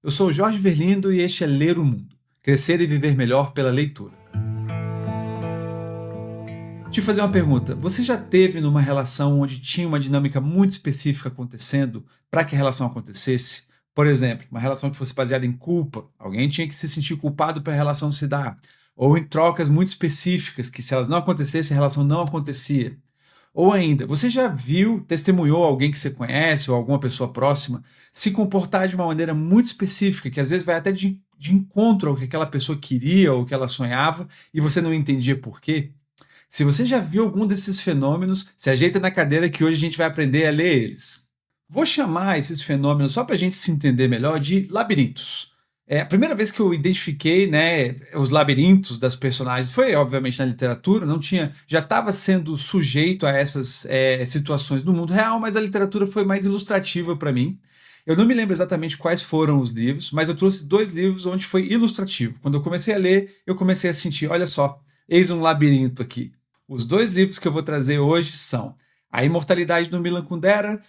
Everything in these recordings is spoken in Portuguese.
Eu sou o Jorge Verlindo e este é Ler o Mundo. Crescer e viver melhor pela leitura. Te fazer uma pergunta. Você já teve numa relação onde tinha uma dinâmica muito específica acontecendo para que a relação acontecesse? Por exemplo, uma relação que fosse baseada em culpa. Alguém tinha que se sentir culpado para a relação se dar. Ou em trocas muito específicas, que se elas não acontecessem, a relação não acontecia. Ou ainda, você já viu, testemunhou alguém que você conhece ou alguma pessoa próxima se comportar de uma maneira muito específica, que às vezes vai até de encontro ao que aquela pessoa queria ou que ela sonhava e você não entendia por quê? Se você já viu algum desses fenômenos, se ajeita na cadeira que hoje a gente vai aprender a ler eles. Vou chamar esses fenômenos, só para a gente se entender melhor, de labirintos. A primeira vez que eu identifiquei, né, os labirintos das personagens foi, obviamente, na literatura, não tinha, já estava sendo sujeito a essas situações no mundo real, mas a literatura foi mais ilustrativa para mim. Eu não me lembro exatamente quais foram os livros, mas eu trouxe 2 livros onde foi ilustrativo. Quando eu comecei a ler, eu comecei a sentir, olha só, eis um labirinto aqui. Os 2 livros que eu vou trazer hoje são A Imortalidade do Milan Kundera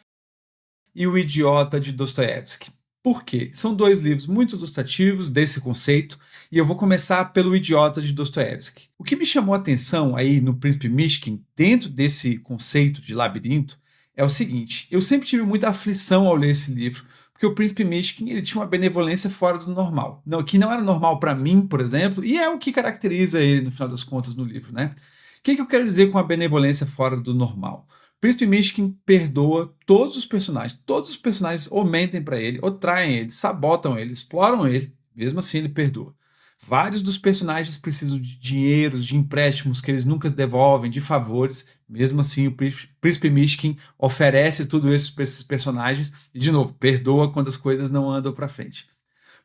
e O Idiota de Dostoiévski. Por quê? São 2 livros muito ilustrativos desse conceito e eu vou começar pelo Idiota de Dostoiévski. O que me chamou a atenção aí no Príncipe Mishkin, dentro desse conceito de labirinto, é o seguinte: eu sempre tive muita aflição ao ler esse livro, porque o Príncipe Mishkin ele tinha uma benevolência fora do normal, não, que não era normal para mim, por exemplo, e é o que caracteriza ele no final das contas no livro, né? O que eu quero dizer com a benevolência fora do normal? Príncipe Mishkin perdoa todos os personagens ou mentem para ele, ou traem ele, sabotam ele, exploram ele, mesmo assim ele perdoa. Vários dos personagens precisam de dinheiros, de empréstimos que eles nunca devolvem, de favores, mesmo assim o Príncipe Mishkin oferece tudo isso para esses personagens e, de novo, perdoa quando as coisas não andam para frente.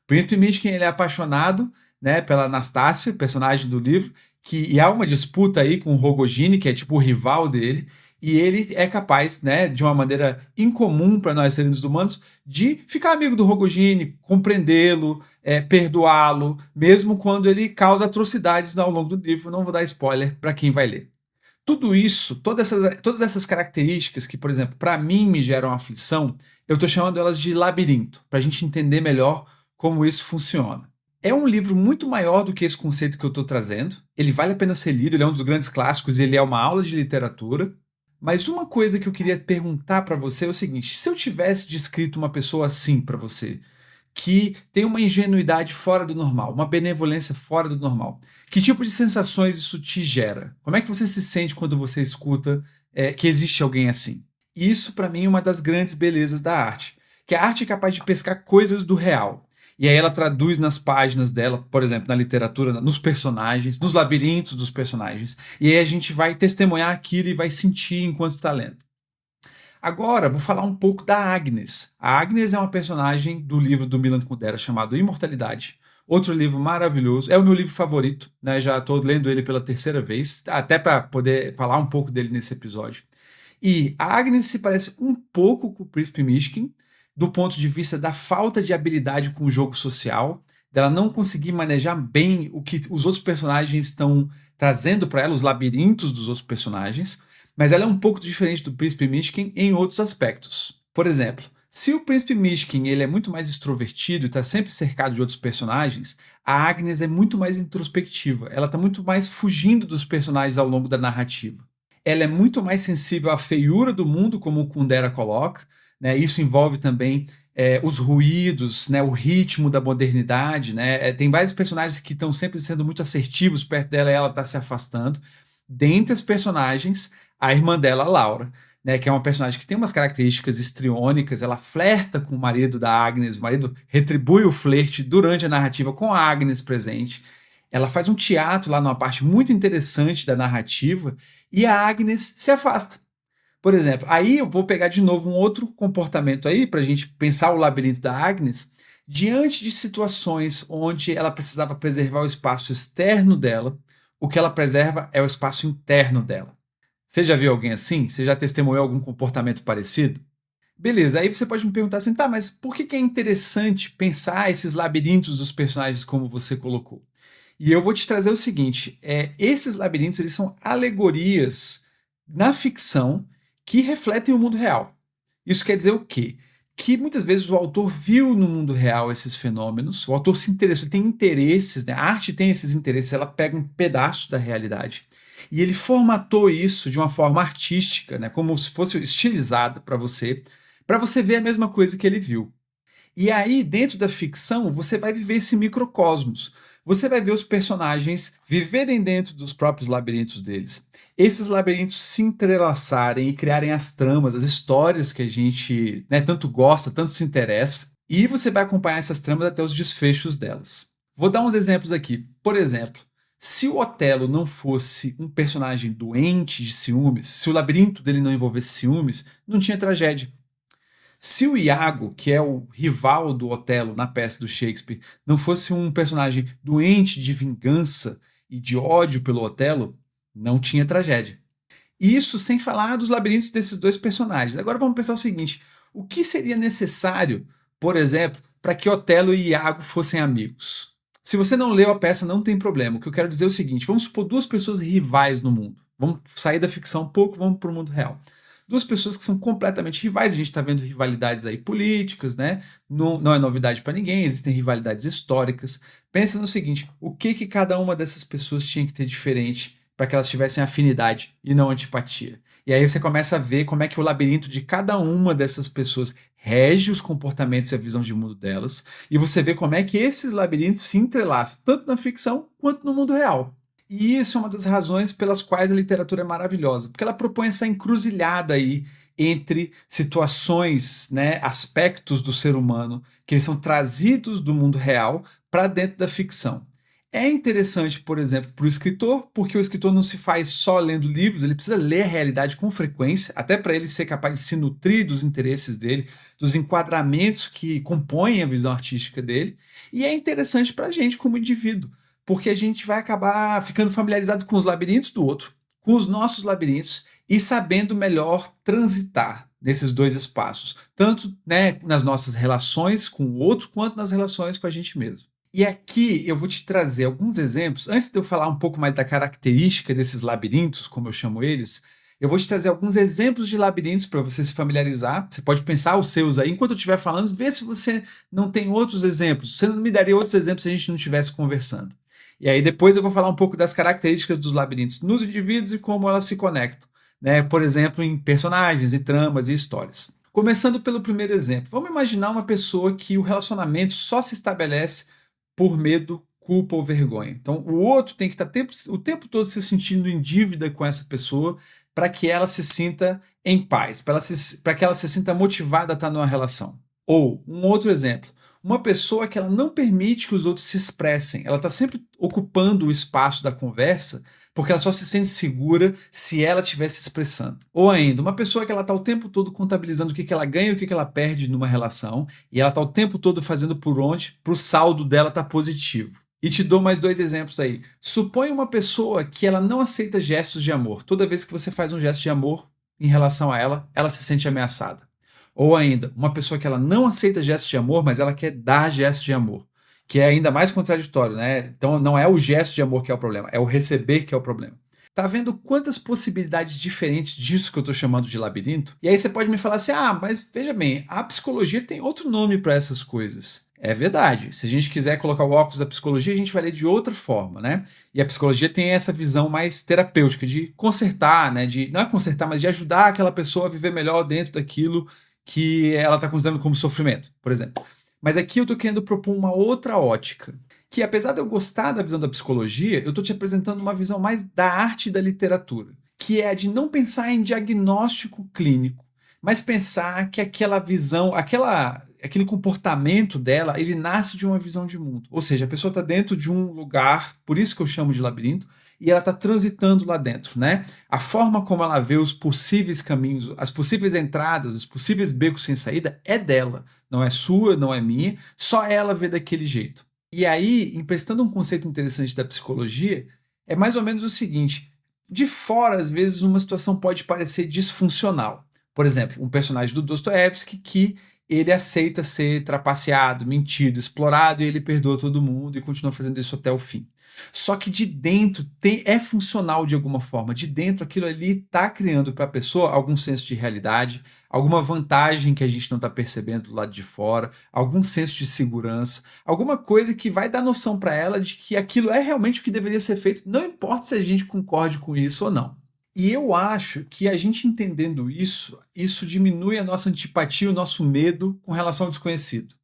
O Príncipe Mishkin ele é apaixonado, né, pela Anastácia, personagem do livro, e há uma disputa aí com o Rogojin, que é tipo o rival dele, e ele é capaz, né, de uma maneira incomum para nós seres humanos, de ficar amigo do Rogojin, compreendê-lo, perdoá-lo, mesmo quando ele causa atrocidades ao longo do livro. Não vou dar spoiler para quem vai ler. Tudo isso, todas essas características que, por exemplo, para mim me geram aflição, eu estou chamando elas de labirinto, para a gente entender melhor como isso funciona. É um livro muito maior do que esse conceito que eu estou trazendo. Ele vale a pena ser lido, ele é um dos grandes clássicos, ele é uma aula de literatura. Mas uma coisa que eu queria perguntar para você é o seguinte: se eu tivesse descrito uma pessoa assim para você, que tem uma ingenuidade fora do normal, uma benevolência fora do normal, que tipo de sensações isso te gera? Como é que você se sente quando você escuta que existe alguém assim? Isso, para mim, é uma das grandes belezas da arte, que a arte é capaz de pescar coisas do real. E aí ela traduz nas páginas dela, por exemplo, na literatura, nos personagens, nos labirintos dos personagens. E aí a gente vai testemunhar aquilo e vai sentir enquanto está lendo. Agora, vou falar um pouco da Agnes. A Agnes é uma personagem do livro do Milan Kundera chamado Imortalidade. Outro livro maravilhoso, é o meu livro favorito, né? Já estou lendo ele pela 3ª vez, até para poder falar um pouco dele nesse episódio. E a Agnes se parece um pouco com o Príncipe Mishkin, do ponto de vista da falta de habilidade com o jogo social, dela não conseguir manejar bem o que os outros personagens estão trazendo para ela, os labirintos dos outros personagens, mas ela é um pouco diferente do Príncipe Mishkin em outros aspectos. Por exemplo, se o Príncipe Mishkin ele é muito mais extrovertido e está sempre cercado de outros personagens, a Agnes é muito mais introspectiva, ela está muito mais fugindo dos personagens ao longo da narrativa. Ela é muito mais sensível à feiura do mundo, como o Kundera coloca, né? Isso envolve também os ruídos, né? O ritmo da modernidade. Né? Tem vários personagens que estão sempre sendo muito assertivos perto dela e ela está se afastando. Dentre as personagens, a irmã dela, a Laura, né? Que é uma personagem que tem umas características histriônicas, ela flerta com o marido da Agnes, o marido retribui o flerte durante a narrativa com a Agnes presente. Ela faz um teatro lá numa parte muito interessante da narrativa e a Agnes se afasta. Por exemplo, aí eu vou pegar de novo um outro comportamento aí para a gente pensar o labirinto da Agnes diante de situações onde ela precisava preservar o espaço externo dela, o que ela preserva é o espaço interno dela. Você já viu alguém assim? Você já testemunhou algum comportamento parecido? Beleza, aí você pode me perguntar assim, tá, mas por que é interessante pensar esses labirintos dos personagens como você colocou? E eu vou te trazer o seguinte, esses labirintos eles são alegorias na ficção que refletem o mundo real. Isso quer dizer o quê? que muitas vezes o autor viu no mundo real esses fenômenos, o autor se interessou, ele tem interesses, né? A arte tem esses interesses, ela pega um pedaço da realidade e ele formatou isso de uma forma artística, né? Como se fosse estilizado para você ver a mesma coisa que ele viu. E aí, dentro da ficção, você vai viver esse microcosmos. Você vai ver os personagens viverem dentro dos próprios labirintos deles. Esses labirintos se entrelaçarem e criarem as tramas, as histórias que a gente, né, tanto gosta, tanto se interessa. E você vai acompanhar essas tramas até os desfechos delas. Vou dar uns exemplos aqui. Por exemplo, se o Otelo não fosse um personagem doente de ciúmes, se o labirinto dele não envolvesse ciúmes, não tinha tragédia. Se o Iago, que é o rival do Otelo na peça do Shakespeare, não fosse um personagem doente de vingança e de ódio pelo Otelo, não tinha tragédia. Isso sem falar dos labirintos desses dois personagens. Agora vamos pensar o seguinte: o que seria necessário, por exemplo, para que Otelo e Iago fossem amigos? Se você não leu a peça, não tem problema. O que eu quero dizer é o seguinte: vamos supor duas pessoas rivais no mundo. Vamos sair da ficção um pouco, vamos para o mundo real. Duas pessoas que são completamente rivais. A gente está vendo rivalidades aí políticas, né? Não é novidade para ninguém, existem rivalidades históricas. Pensa no seguinte: o que cada uma dessas pessoas tinha que ter diferente para que elas tivessem afinidade e não antipatia? E aí você começa a ver como é que o labirinto de cada uma dessas pessoas rege os comportamentos e a visão de mundo delas, e você vê como é que esses labirintos se entrelaçam, tanto na ficção quanto no mundo real. E isso é uma das razões pelas quais a literatura é maravilhosa, porque ela propõe essa encruzilhada aí entre situações, né, aspectos do ser humano que eles são trazidos do mundo real para dentro da ficção. É interessante, por exemplo, para o escritor, porque o escritor não se faz só lendo livros, ele precisa ler a realidade com frequência, até para ele ser capaz de se nutrir dos interesses dele, dos enquadramentos que compõem a visão artística dele. E é interessante para a gente como indivíduo, porque a gente vai acabar ficando familiarizado com os labirintos do outro, com os nossos labirintos e sabendo melhor transitar nesses dois espaços, tanto, né, nas nossas relações com o outro, quanto nas relações com a gente mesmo. E aqui eu vou te trazer alguns exemplos. Antes de eu falar um pouco mais da característica desses labirintos, como eu chamo eles, eu vou te trazer alguns exemplos de labirintos para você se familiarizar. Você pode pensar os seus aí. Enquanto eu estiver falando, vê se você não tem outros exemplos. Você não me daria outros exemplos se a gente não estivesse conversando. E aí depois eu vou falar um pouco das características dos labirintos nos indivíduos e como elas se conectam, né? Por exemplo, em personagens, e tramas e histórias. Começando pelo primeiro exemplo. Vamos imaginar uma pessoa que o relacionamento só se estabelece por medo, culpa ou vergonha. Então, o outro tem que estar o tempo todo se sentindo em dívida com essa pessoa para que ela se sinta em paz, para que ela se sinta motivada a estar numa relação. Ou, um outro exemplo, uma pessoa que ela não permite que os outros se expressem, ela está sempre ocupando o espaço da conversa porque ela só se sente segura se ela estiver se expressando. Ou ainda, uma pessoa que ela está o tempo todo contabilizando o que ela ganha e o que ela perde numa relação, e ela está o tempo todo fazendo por onde para o saldo dela estar positivo. E te dou mais dois exemplos aí. Suponha uma pessoa que ela não aceita gestos de amor. Toda vez que você faz um gesto de amor em relação a ela, ela se sente ameaçada. Ou ainda, uma pessoa que ela não aceita gestos de amor, mas ela quer dar gestos de amor, que é ainda mais contraditório, né? Então não é o gesto de amor que é o problema, é o receber que é o problema. Tá vendo quantas possibilidades diferentes disso que eu estou chamando de labirinto? E aí você pode me falar assim: ah, mas veja bem, a psicologia tem outro nome para essas coisas. É verdade. Se a gente quiser colocar o óculos da psicologia, a gente vai ler de outra forma, né? E a psicologia tem essa visão mais terapêutica de consertar, né? De não é consertar, mas de ajudar aquela pessoa a viver melhor dentro daquilo que ela está considerando como sofrimento, por exemplo. Mas aqui eu estou querendo propor uma outra ótica, que apesar de eu gostar da visão da psicologia, eu estou te apresentando uma visão mais da arte e da literatura, que é a de não pensar em diagnóstico clínico, mas pensar que aquela visão, aquele comportamento dela, ele nasce de uma visão de mundo. Ou seja, a pessoa está dentro de um lugar, por isso que eu chamo de labirinto, e ela está transitando lá dentro, né? A forma como ela vê os possíveis caminhos, as possíveis entradas, os possíveis becos sem saída é dela, não é sua, não é minha, só ela vê daquele jeito. E aí, emprestando um conceito interessante da psicologia, é mais ou menos o seguinte: de fora, às vezes, uma situação pode parecer disfuncional. Por exemplo, um personagem do Dostoiévski que ele aceita ser trapaceado, mentido, explorado e ele perdoa todo mundo e continua fazendo isso até o fim. Só que de dentro é funcional de alguma forma. De dentro aquilo ali está criando para a pessoa algum senso de realidade, alguma vantagem que a gente não está percebendo do lado de fora, algum senso de segurança, alguma coisa que vai dar noção para ela de que aquilo é realmente o que deveria ser feito, não importa se a gente concorde com isso ou não. E eu acho que a gente entendendo isso, isso diminui a nossa antipatia, o nosso medo com relação ao desconhecido.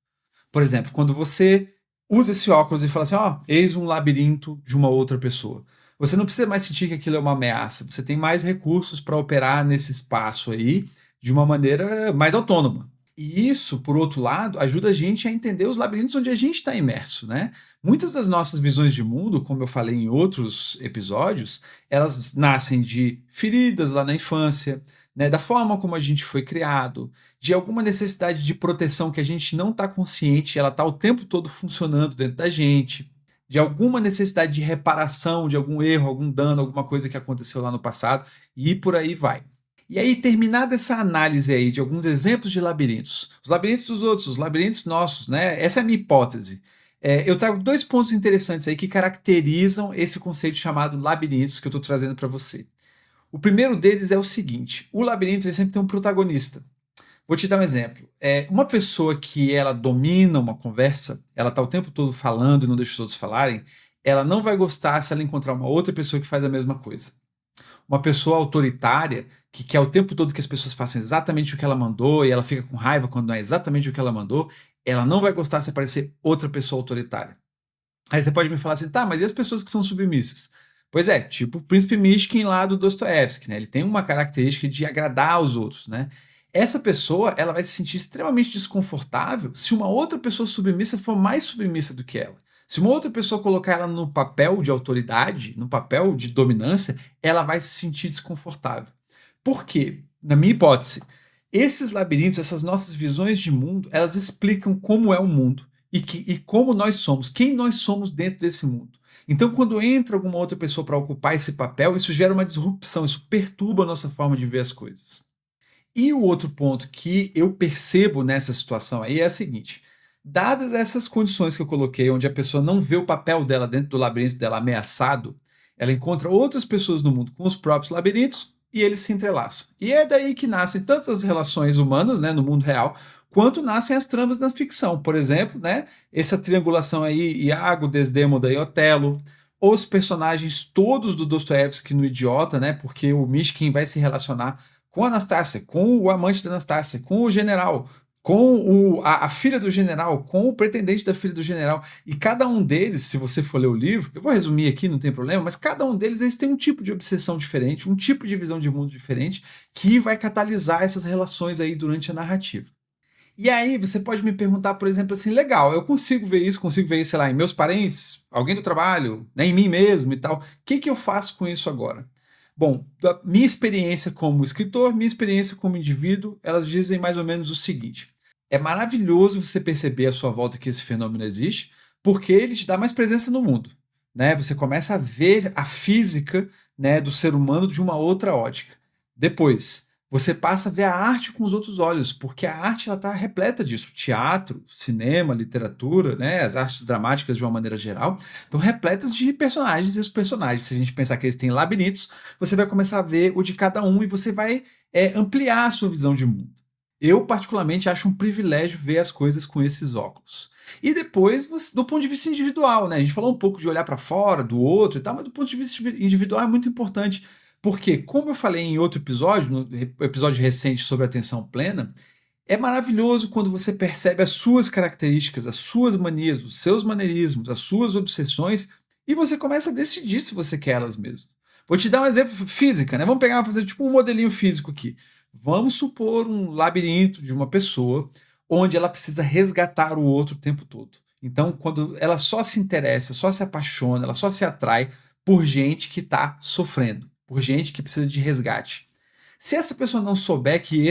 Por exemplo, quando você usa esse óculos e fala assim, ó, eis um labirinto de uma outra pessoa. Você não precisa mais sentir que aquilo é uma ameaça. Você tem mais recursos para operar nesse espaço aí de uma maneira mais autônoma. E isso, por outro lado, ajuda a gente a entender os labirintos onde a gente está imerso, né? Muitas das nossas visões de mundo, como eu falei em outros episódios, elas nascem de feridas lá na infância, né, da forma como a gente foi criado, de alguma necessidade de proteção que a gente não está consciente, ela está o tempo todo funcionando dentro da gente, de alguma necessidade de reparação de algum erro, algum dano, alguma coisa que aconteceu lá no passado, e por aí vai. E aí, terminada essa análise aí de alguns exemplos de labirintos, os labirintos dos outros, os labirintos nossos, né? Essa é a minha hipótese. Eu trago dois pontos interessantes aí que caracterizam esse conceito chamado labirintos que eu estou trazendo para você. O primeiro deles é o seguinte: o labirinto ele sempre tem um protagonista. Vou te dar um exemplo. Uma pessoa que ela domina uma conversa, ela está o tempo todo falando e não deixa os outros falarem, ela não vai gostar se ela encontrar uma outra pessoa que faz a mesma coisa. Uma pessoa autoritária, que quer o tempo todo que as pessoas façam exatamente o que ela mandou e ela fica com raiva quando não é exatamente o que ela mandou, ela não vai gostar se aparecer outra pessoa autoritária. Aí você pode me falar assim, tá, mas e as pessoas que são submissas? Pois é, tipo o príncipe Mishkin lá do Dostoiévski, né? Ele tem uma característica de agradar aos outros, né? Essa pessoa, ela vai se sentir extremamente desconfortável se uma outra pessoa submissa for mais submissa do que ela. Se uma outra pessoa colocar ela no papel de autoridade, no papel de dominância, ela vai se sentir desconfortável. Por quê? Na minha hipótese, esses labirintos, essas nossas visões de mundo, elas explicam como é o mundo e como nós somos, quem nós somos dentro desse mundo. Então, quando entra alguma outra pessoa para ocupar esse papel, isso gera uma disrupção, isso perturba a nossa forma de ver as coisas. E o outro ponto que eu percebo nessa situação aí é a seguinte: dadas essas condições que eu coloquei, onde a pessoa não vê o papel dela dentro do labirinto dela ameaçado, ela encontra outras pessoas no mundo com os próprios labirintos e eles se entrelaçam. E é daí que nascem tantas as relações humanas, né, no mundo real, quanto nascem as tramas da ficção. Por exemplo, né, essa triangulação aí, Iago, Desdémoda e Otelo, os personagens todos do Dostoiévski no Idiota, né, porque o Mishkin vai se relacionar com a Anastácia, com o amante da Anastácia, com o general, com a filha do general, com o pretendente da filha do general. E cada um deles, se você for ler o livro, eu vou resumir aqui, não tem problema, mas cada um deles eles têm um tipo de obsessão diferente, um tipo de visão de mundo diferente, que vai catalisar essas relações aí durante a narrativa. E aí você pode me perguntar, por exemplo, assim, legal, eu consigo ver isso, sei lá, em meus parentes, alguém do trabalho, né, em mim mesmo e tal. O que eu faço com isso agora? Bom, da minha experiência como escritor, minha experiência como indivíduo, elas dizem mais ou menos o seguinte: é maravilhoso você perceber à sua volta que esse fenômeno existe, porque ele te dá mais presença no mundo, né? Você começa a ver a física, né, do ser humano de uma outra ótica. Depois, você passa a ver a arte com os outros olhos, porque a arte está repleta disso. Teatro, cinema, literatura, né, as artes dramáticas de uma maneira geral, estão repletas de personagens, e os personagens, se a gente pensar que eles têm labirintos, você vai começar a ver o de cada um e você vai ampliar a sua visão de mundo. Eu, particularmente, acho um privilégio ver as coisas com esses óculos. E depois, do ponto de vista individual, né? A gente falou um pouco de olhar para fora, do outro e tal, mas do ponto de vista individual é muito importante. Porque, como eu falei em outro episódio, no episódio recente sobre atenção plena, é maravilhoso quando você percebe as suas características, as suas manias, os seus maneirismos, as suas obsessões, e você começa a decidir se você quer elas mesmo. Vou te dar um exemplo física, né? Vamos pegar, fazer tipo um modelinho físico aqui. Vamos supor um labirinto de uma pessoa onde ela precisa resgatar o outro o tempo todo. Então, quando ela só se interessa, só se apaixona, ela só se atrai por gente que está sofrendo, por gente que precisa de resgate. Se essa pessoa não souber que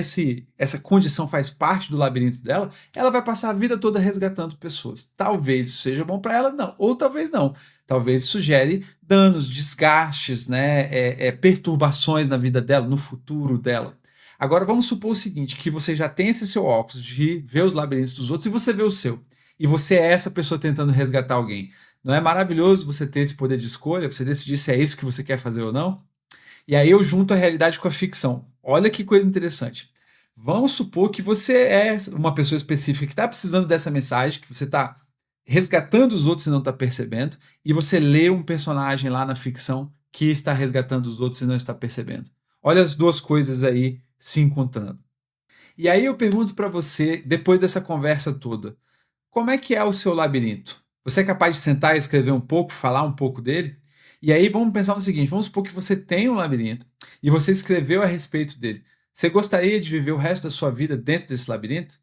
essa condição faz parte do labirinto dela, ela vai passar a vida toda resgatando pessoas. Talvez isso seja bom para ela, não. Ou talvez não. Talvez isso gere danos, desgastes, né, perturbações na vida dela, no futuro dela. Agora vamos supor o seguinte, que você já tem esse seu óculos de ver os labirintos dos outros e você vê o seu. E você é essa pessoa tentando resgatar alguém. Não é maravilhoso você ter esse poder de escolha, você decidir se é isso que você quer fazer ou não? E aí eu junto a realidade com a ficção. Olha que coisa interessante. Vamos supor que você é uma pessoa específica que está precisando dessa mensagem, que você está resgatando os outros e não está percebendo, e você lê um personagem lá na ficção que está resgatando os outros e não está percebendo. Olha as duas coisas aí se encontrando. E aí eu pergunto para você, depois dessa conversa toda, como é que é o seu labirinto? Você é capaz de sentar e escrever um pouco, falar um pouco dele? E aí vamos pensar no seguinte, vamos supor que você tem um labirinto e você escreveu a respeito dele. Você gostaria de viver o resto da sua vida dentro desse labirinto?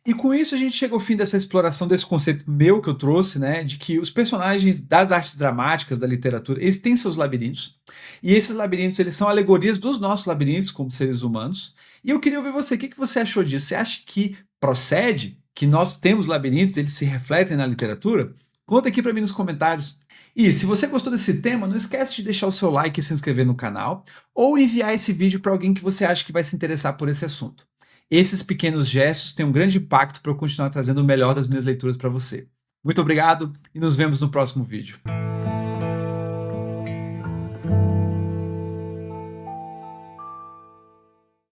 E com isso a gente chega ao fim dessa exploração desse conceito meu que eu trouxe, né, de que os personagens das artes dramáticas, da literatura, eles têm seus labirintos. E esses labirintos, eles são alegorias dos nossos labirintos como seres humanos. E eu queria ouvir você, o que você achou disso? Você acha que procede, que nós temos labirintos, eles se refletem na literatura? Conta aqui para mim nos comentários. E se você gostou desse tema, não esquece de deixar o seu like e se inscrever no canal, ou enviar esse vídeo para alguém que você acha que vai se interessar por esse assunto. Esses pequenos gestos têm um grande impacto para eu continuar trazendo o melhor das minhas leituras para você. Muito obrigado e nos vemos no próximo vídeo.